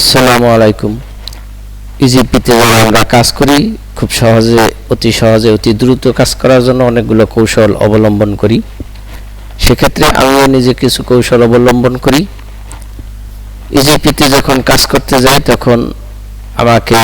আসসালামু আলাইকুম। ইজিপিতে আমরা কাজ করি খুব সহজে, অতি দ্রুত কাজ করার জন্য অনেকগুলো কৌশল অবলম্বন করি। সেক্ষেত্রে আমিও নিজে কিছু কৌশল অবলম্বন করি। ইজিপিতে যখন কাজ করতে যাই তখন আমাকে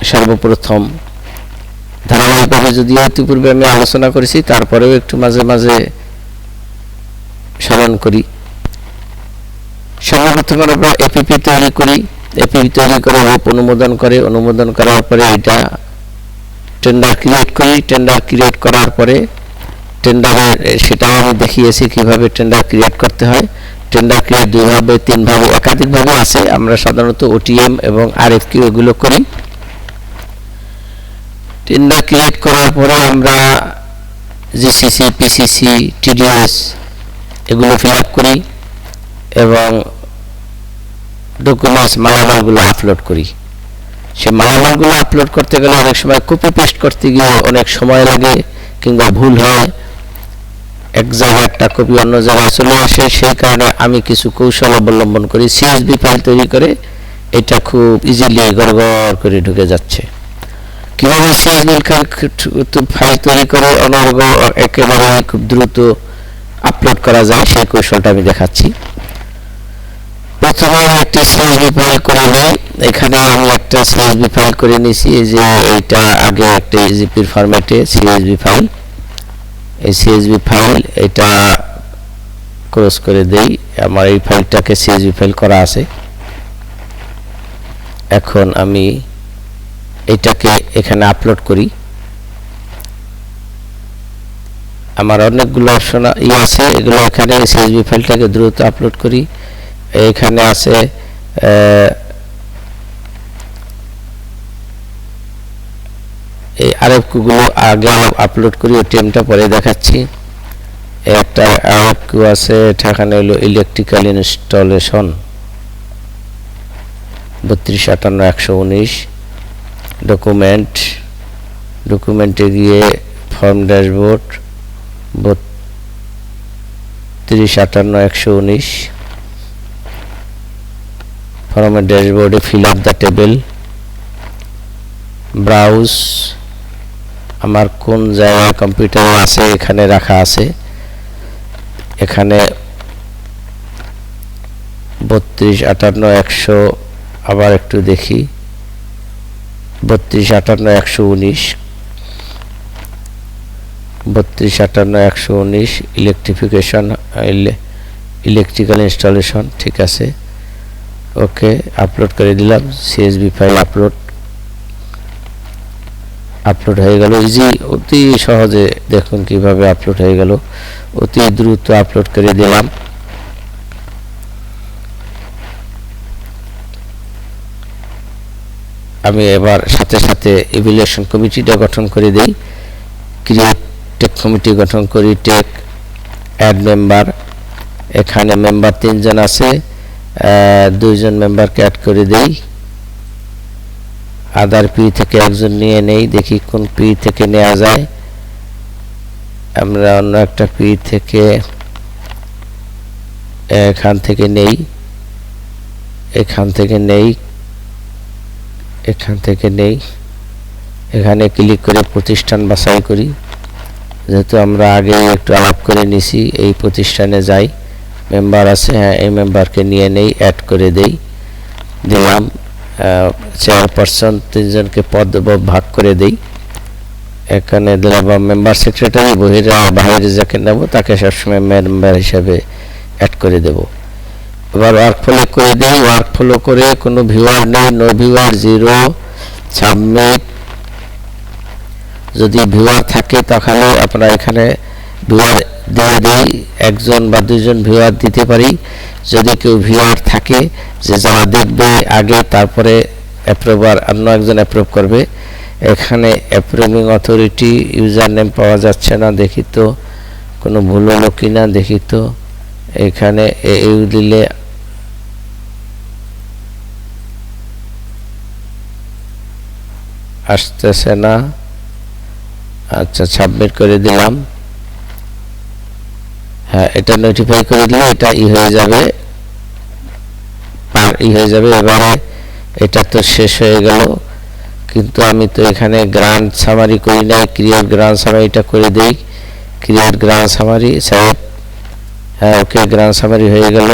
সর্বপ্রথম ধারাবাহিকভাবে, যদিও ইতিপূর্বে আমি আলোচনা করেছি, তারপরেও একটু মাঝে মাঝে স্মরণ করি। সর্বপ্রথম আমরা এপিপি তৈরি করি। এপিপি তৈরি করে অনুমোদন করার পরে এটা টেন্ডার ক্রিয়েট করি। টেন্ডার ক্রিয়েট করার পরে টেন্ডারের সেটাও আমি দেখিয়েছি কিভাবে টেন্ডার ক্রিয়েট করতে হয়। টেন্ডার ক্রিয়েট দুইভাবে, তিনভাবে, একাধিকভাবে আছে। আমরা সাধারণত ওটিএম এবং আরএফকিউ এগুলো করি। টেন্ডার ক্রিয়েট করার পরে আমরা জিসিসি, পিসিসি, টিডিএস এগুলো ফিল আপ করি এবং ডকুমেন্টস, মালামালগুলো আপলোড করি। সে মালামালগুলো আপলোড করতে গেলে অনেক সময় কপি পেস্ট করতে গিয়ে অনেক সময় লাগে কিংবা ভুল হয়, এক জায়গায় একটা কপি অন্য জায়গায় চলে আসে। সেই কারণে আমি কিছু কৌশল অবলম্বন করি। সিএসভি ফাইল তৈরি করে এটা খুব ইজিলি গড়গড় করে ঢুকে যাচ্ছে। কীভাবে সিএসভি ফাইল তৈরি করে অনর্গল একেবারে খুব দ্রুত আপলোড করা যায় সেই কৌশলটা আমি দেখাচ্ছি। প্রথমে একটি সিএসভি ফাইল করে নিই। এখানে আমি একটা সিএসভি ফাইল করে নিয়েছি, যে এইটা আগে একটা ইজিপির ফরম্যাটে সিএসভি ফাইল। এই সিএসভি ফাইল এটা ক্লোজ করে দেই। আমার এই ফাইলটাকে সিএসভি ফাইল করা আছে। এখন আমি এটাকে এখানে আপলোড করি। আমার অনেকগুলো অপশন আছে, এগুলো এখানে সিএসভি ফাইলটাকে দ্রুত আপলোড করি। এখানে আছে এই আরএফকিউগুলো আগে আপলোড করি, ওটিএমটা পরে দেখাচ্ছি। একটা আরএফকিউ আছে, এখানে হলো ইলেকট্রিক্যাল ইনস্টলেশন 3258-119 ডকুমেন্টে গিয়ে ফর্ম ড্যাশবোর্ড 3258-119 ফর্মের ড্যাশবোর্ডে fill up the table, browse, আমার কোন জায়গায় কম্পিউটার আছে এখানে রাখা আছে। এখানে 3258-100, আবার একটু দেখি 3258-119 3258-119 ইলেকট্রিক্যাল ইনস্টলেশন, ঠিক আছে। ওকে, আপলোড করে দিলাম। সিএসভি ফাইল আপলোড হয়ে গেল। ইজি, অতি সহজে দেখুন কিভাবে আপলোড হয়ে গেল, অতি দ্রুত আপলোড করে দিলাম। আমি এবার সাথে সাথে ইভ্যালুয়েশন কমিটিটা গঠন করে দেই। ক্রিয়েট টেক কমিটি গঠন করি। টেক অ্যাড মেম্বার, এখানে মেম্বার 3 জন আছে, 2 জন মেম্বারকে অ্যাড করে দেই। আদার পি থেকে একজন নিয়ে নেই, দেখি কোন পি থেকে নেওয়া যায়। আমরা অন্য একটা পি থেকে এখান থেকে নেই, এখানে ক্লিক করে প্রতিষ্ঠান বাছাই করি। যেহেতু আমরা আগে একটু আলাপ করে নিছি, এই প্রতিষ্ঠানে যাই, মেম্বার আছে, হ্যাঁ এই মেম্বারকে নিয়ে নেই, অ্যাড করে দিলাম। চেয়ারপারসন 3 জনকে পদ ভাগ করে দেই। এখানে দিলাম মেম্বার সেক্রেটারি, বাইরে যাকে নেব তাকে সবসময় মেম্বার হিসাবে অ্যাড করে দেব। এবার ওয়ার্ক ফলো করে দিই। ওয়ার্ক ফলো করে কোনো ভিউয়ার নেই, নো ভিউয়ার, 0, সাবমিট। যদি ভিউয়ার থাকে তাহলে আপনারা এখানে ভিউয়ার দিয়ে দিই, 1 জন বা 2 জন ভিউয়ার দিতে পারি। যদি কেউ ভিউয়ার থাকে যে যারা দেখবে আগে, তারপরে অ্যাপ্রুভার অন্য একজন অ্যাপ্রুভ করবে। এখানে অ্যাপ্রুভিং অথরিটি ইউজার নেম পাওয়া যাচ্ছে না, দেখি তো কোনো ভুল হলো কি না, দেখি তো। এখানে ইউ দিলে আসতেছে না। আচ্ছা, সাবমিট করে দিলাম। হ্যাঁ, এটা নোটিফাই করে দিলে এটা হয়ে যাবে। এবারে এটা তো শেষ হয়ে গেল, কিন্তু আমি তো এখানে গ্রান্ড সামারি করি নাই। ক্রিয়েট গ্রান্ড সামারিটা করে দেই। Create grand summary, save. হ্যাঁ, ওকে, গ্রান্ড সামারি হয়ে গেল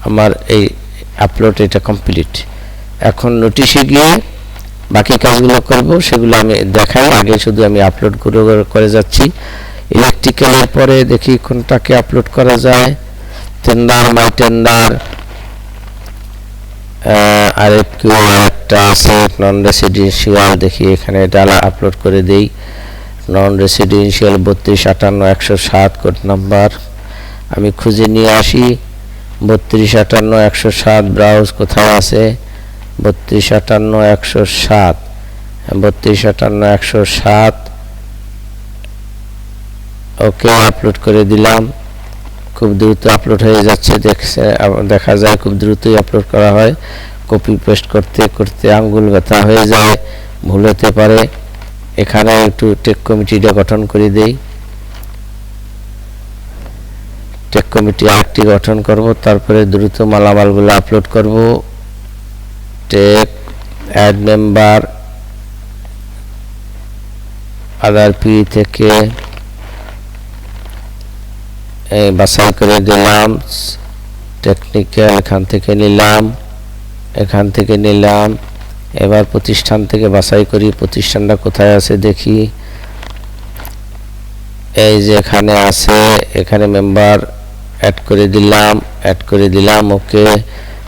আমার। এই আপলোড এটা কমপ্লিট। এখন নোটিশে গিয়ে বাকি কাজগুলো করব, সেগুলো আমি দেখাই। আগে শুধু আমি আপলোড করে যাচ্ছি। ইলেকট্রিক্যালের পরে দেখি কোনটাকে আপলোড করা যায়। টেন্ডার, মাই টেন্ডার, আরএফকিউ একটা আছে, নন রেসিডেন্সিয়াল। দেখি এখানে এটা আপলোড করে দেই। নন রেসিডেন্সিয়াল 3258-107 কোড নাম্বার। আমি খুঁজে নিয়ে আসি 3258-107। ব্রাউজ কোথায় আছে? 3258-107, 3258-107। ওকে, আপলোড করে দিলাম। খুব দ্রুত আপলোড হয়ে যাচ্ছে, দেখা যায় খুব দ্রুতই আপলোড করা হয়। কপি পেস্ট করতে করতে আঙ্গুল ব্যথা হয়ে যায়, ভুল হতে পারে। এখানে একটু টেক কমিটিটা গঠন করে দেই। টেক কমিটি আরেকটি গঠন করব, তারপরে দ্রুত মালামালগুলো আপলোড করব। টেক অ্যাড মেম্বার, আদার পি থেকে বাছাই করে দিলাম। টেকনিক্যাল এখান থেকে নিলাম। এবার প্রতিষ্ঠান থেকে বাছাই করি। প্রতিষ্ঠানটা কোথায় আছে দেখি। এই যে এখানে আছে, এখানে মেম্বার অ্যাড করে দিলাম। ওকে,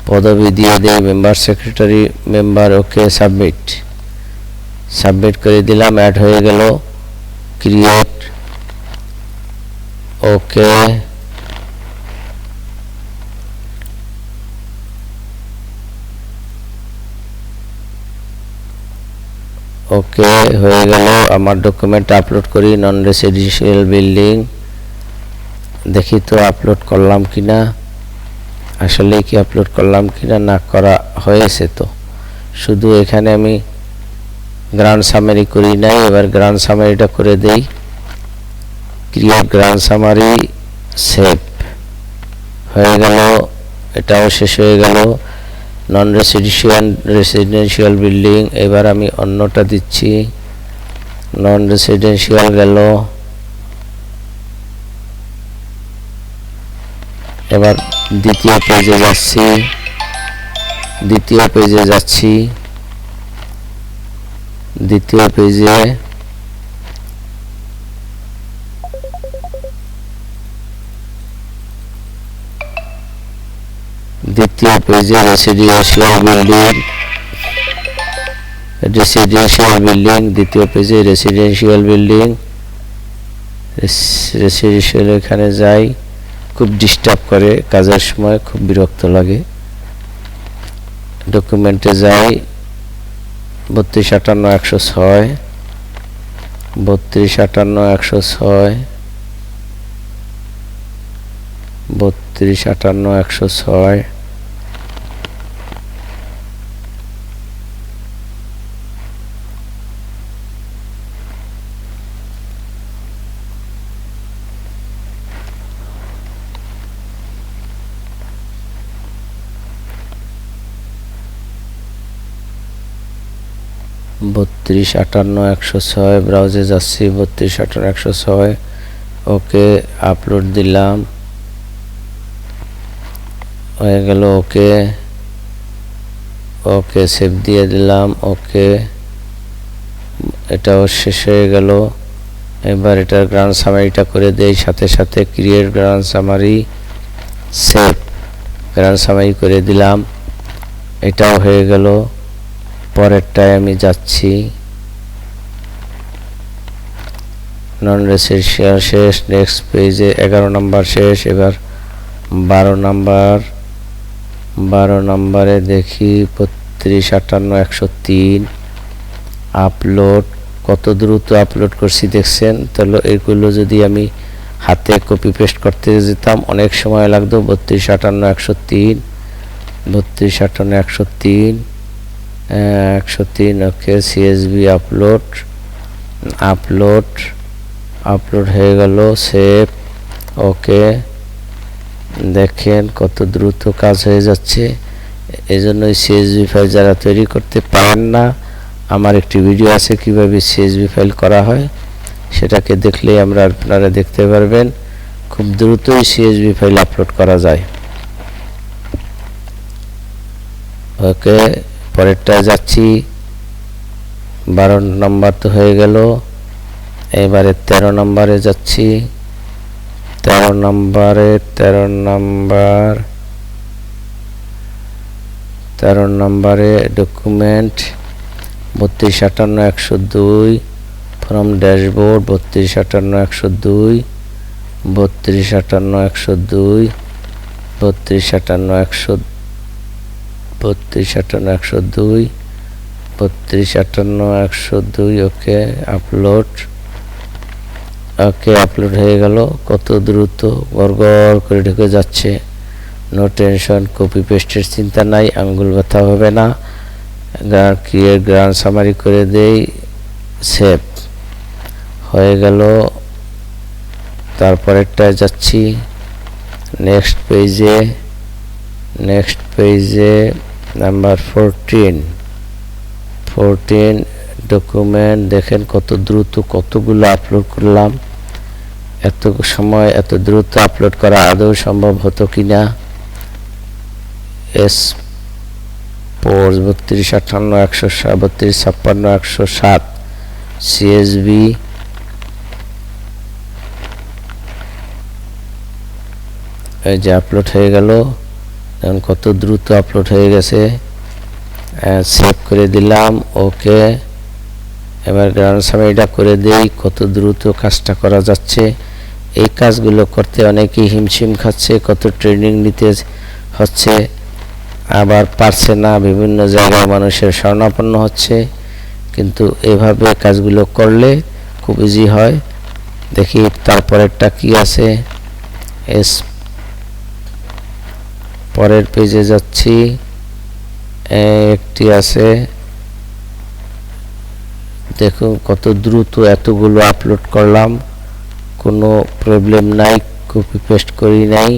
পদবি দিয়ে দেই মেম্বার সেক্রেটারি মেম্বার। ওকে, সাবমিট করে দিলাম। অ্যাড হয়ে গেল। ক্রিয়েট, ওকে। ওকে, হয়ে গেল। আমার ডকুমেন্ট আপলোড করি। নন রেসিডেন্সিয়াল বিল্ডিং, দেখি তো আপলোড করলাম কিনা। আসলে কি আপলোড করলাম কিনা, না করা হয়েছে তো। শুধু এখানে আমি গ্রান্ড সামারি করি নাই। এবার গ্রান্ড সামারিটা করে দেই। Create grand summary, save. হয়ে গেল, এটাও শেষ হয়ে গেল। Non residential building. এবার আমি অন্যটা দিচ্ছি। নন রেসিডেন্সিয়াল গেল। এবার দ্বিতীয় পেজে যাচ্ছি। দ্বিতীয় পেজে রেসিডেন্সিয়াল বিল্ডিং। দ্বিতীয় পেজে রেসিডেন্সিয়াল বিল্ডিং। রেসিডেন্সিয়াল এখানে যাই। খুব ডিস্টার্ব করে কাজের সময়, খুব বিরক্ত লাগে। ডকুমেন্টে যাই। 3258-106, 3258-106, 3258-106। বত্রিশ 58-106 ব্রাউজে যাচ্ছি। 3258-106। ওকে, আপলোড দিলাম, হয়ে গেল। ওকে, সেভ দিয়ে দিলাম। ওকে, এটাও শেষ হয়ে গেল। এবার এটার গ্রান্ড সামারিটা করে দেই সাথে সাথে। Create grand summary, save. Grand summary করে দিলাম, এটাও হয়ে গেল। পরেরটায় আমি যাচ্ছি। নন রেসিডেন্সিয়াল শেষ। নেক্সট পেজে 11 নাম্বার শেষ। এবার 12 নাম্বারে দেখি 3258-103 আপলোড। কত দ্রুত আপলোড করছি দেখছেন। তাহলে এগুলো যদি আমি হাতে কপি পেস্ট করতে যেতাম অনেক সময় লাগতো। 3258-103, 3258-103, 103। ওকে, সিএসবি আপলোড হয়ে গেল। সেভ। ওকে, দেখেন কত দ্রুত কাজ হয়ে যাচ্ছে। এজন্যই সিএসভি ফাইল যারা তৈরি করতে পারেন না, আমার একটি ভিডিও আছে কিভাবে সিএসভি ফাইল করা হয়, সেটাকে দেখলেই আপনারা দেখতে পারবেন। খুব দ্রুতই সিএসভি ফাইল আপলোড করা যায়। ওকে, পরেরটা যাচ্ছি। 12 নম্বর তো হয়ে গেল, এবারে 13 নম্বরে যাচ্ছি। 13 নম্বরে document 3258-102 from dashboard 3258-102 3258-102 3258-102 3258-102 okay, upload. Okay, upload হয়ে গেল। কত দ্রুত গড়গড় করে ঢুকে যাচ্ছে। নো টেনশন, কপি পেস্টের চিন্তা নাই, আঙ্গুল ব্যথা হবে না। ক্রিয়েট গ্রান্ড সামারি করে দেই, সেভ হয়ে গেল। তারপরেরটা যাচ্ছি নেক্সট পেজে নাম্বার 14 ডকুমেন্ট। দেখেন কত দ্রুত কতগুলো আপলোড করলাম। এত সময় এত দ্রুত আপলোড করা আদৌ সম্ভব হতো কিনা। S4 3258-107 সিএসভি এই যে আপলোড হয়ে গেল। এখন কত দ্রুত আপলোড হয়ে গেছে। সেভ করে দিলাম। ওকে, এবার গ্রাউন্ড সামারিটা করে দেই। কত দ্রুত কাজটা করা যাচ্ছে। এই কাজগুলো করতে অনেকেই হিমশিম খাচ্ছে, কত ট্রেনিং নিতে হচ্ছে, আবার পারছে না। বিভিন্ন জায়গায় মানুষের শরণাপন্ন হচ্ছে, কিন্তু এভাবে কাজগুলো করলে খুব ইজি হয়। দেখি তারপরেরটা কি আছে। পরের পেজে যাচ্ছি। একটি আছে, দেখুন কত দ্রুত এতগুলো আপলোড করলাম, কোনো প্রবলেম নাই, কপি পেস্ট করি নাই,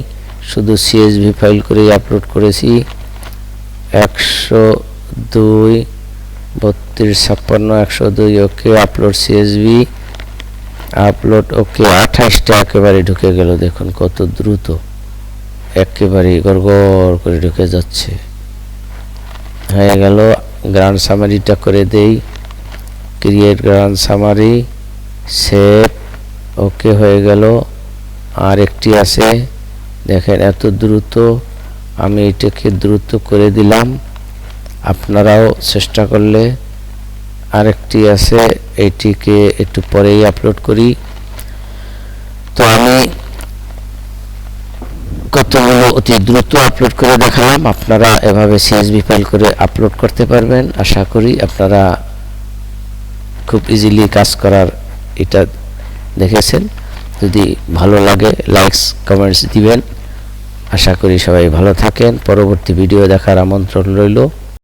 শুধু সিএসভি ফাইল করেই আপলোড করেছি। 102 3256-102 ওকে, আপলোড সিএসভি আপলোড। ওকে, 28টা একেবারে ঢুকে গেল। দেখুন কত দ্রুত একেবারে গড়গড় করে ঢুকে যাচ্ছে। হয়ে গেল। গ্রান্ড সামারিটা করে দেই, ক্রিয়েট গ্রান্ড সামারি, সেভ। ওকে, হয়ে গেল। আর একটি আছে, দেখেন এত দ্রুত। আমি এটাকে দ্রুত করে দিলাম, আপনারাও চেষ্টা করলে। আরেকটি আছে, এইটিকে একটু পরেই আপলোড করি। তো আমি কতগুলো অতি দ্রুত আপলোড করে দেখালাম। আপনারা এভাবে সিএসভি ফাইল করে আপলোড করতে পারবেন। আশা করি আপনারা খুব ইজিলি কাজ করার এটা দেখেছেন। যদি ভালো লাগে লাইকস কমেন্টস দিবেন। আশা করি সবাই ভালো থাকেন। পরবর্তী ভিডিও দেখার আমন্ত্রণ রইল।